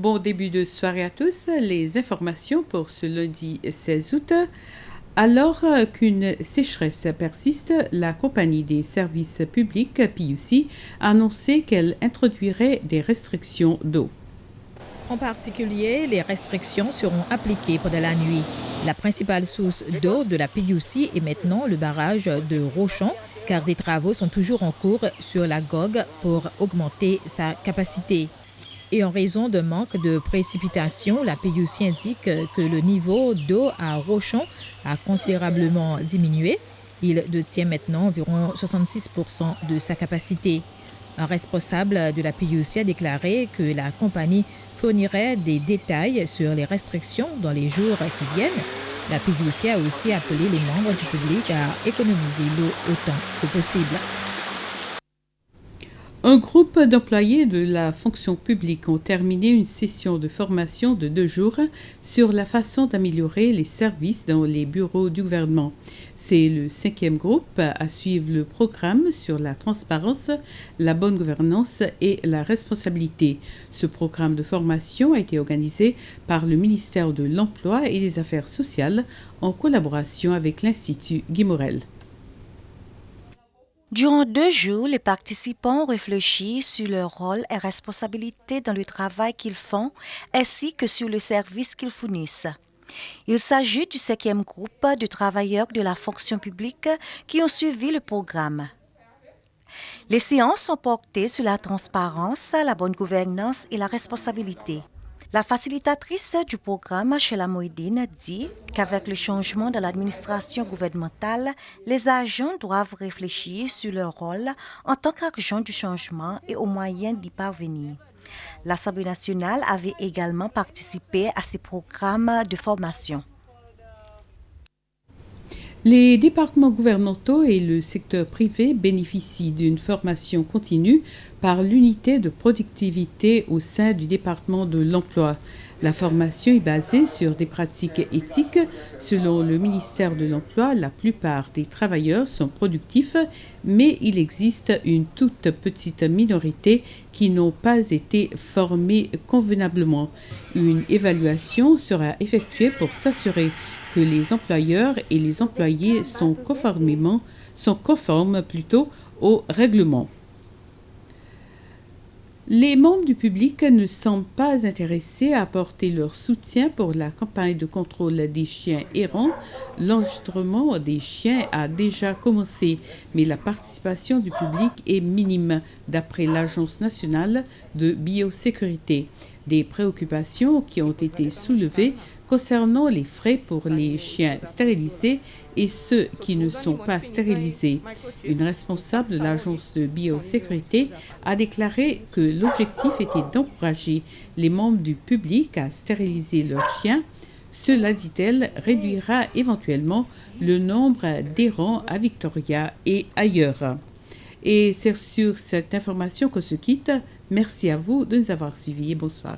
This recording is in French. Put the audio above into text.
Bon début de soirée à tous. Les informations pour ce lundi 16 août. Alors qu'une sécheresse persiste, la compagnie des services publics PUC a annoncé qu'elle introduirait des restrictions d'eau. En particulier, les restrictions seront appliquées pendant la nuit. La principale source d'eau de la PUC est maintenant le barrage de Rochon, car des travaux sont toujours en cours sur la GOG pour augmenter sa capacité. Et en raison de manque de précipitations, la PUC indique que le niveau d'eau à Rochon a considérablement diminué. Il détient maintenant environ 66% de sa capacité. Un responsable de la PUC a déclaré que la compagnie fournirait des détails sur les restrictions dans les jours qui viennent. La PUC a aussi appelé les membres du public à économiser l'eau autant que possible. Un groupe d'employés de la fonction publique ont terminé une session de formation de 2 jours sur la façon d'améliorer les services dans les bureaux du gouvernement. C'est le 5e groupe à suivre le programme sur la transparence, la bonne gouvernance et la responsabilité. Ce programme de formation a été organisé par le ministère de l'Emploi et des Affaires sociales en collaboration avec l'Institut Guy Morel. Durant 2 jours, les participants ont réfléchi sur leur rôle et responsabilités dans le travail qu'ils font, ainsi que sur le service qu'ils fournissent. Il s'agit du 5e groupe de travailleurs de la fonction publique qui ont suivi le programme. Les séances ont porté sur la transparence, la bonne gouvernance et la responsabilité. La facilitatrice du programme, Sheila Moïdine, dit qu'avec le changement de l'administration gouvernementale, les agents doivent réfléchir sur leur rôle en tant qu'agents du changement et aux moyens d'y parvenir. L'Assemblée nationale avait également participé à ces programmes de formation. Les départements gouvernementaux et le secteur privé bénéficient d'une formation continue par l'unité de productivité au sein du département de l'emploi. La formation est basée sur des pratiques éthiques. Selon le ministère de l'Emploi, la plupart des travailleurs sont productifs, mais il existe une toute petite minorité qui n'ont pas été formés convenablement. Une évaluation sera effectuée pour s'assurer que les employeurs et les employés sont conformes au règlement. Les membres du public ne semblent pas intéressés à apporter leur soutien pour la campagne de contrôle des chiens errants. L'enregistrement des chiens a déjà commencé, mais la participation du public est minime, d'après l'Agence nationale de biosécurité. Des préoccupations qui ont été soulevées concernant les frais pour les chiens stérilisés et ceux qui ne sont pas stérilisés. Une responsable de l'agence de biosécurité a déclaré que l'objectif était d'encourager les membres du public à stériliser leurs chiens. Cela, dit-elle, réduira éventuellement le nombre d'errants à Victoria et ailleurs. Et c'est sur cette information qu'on se quitte. Merci à vous de nous avoir suivis et bonsoir.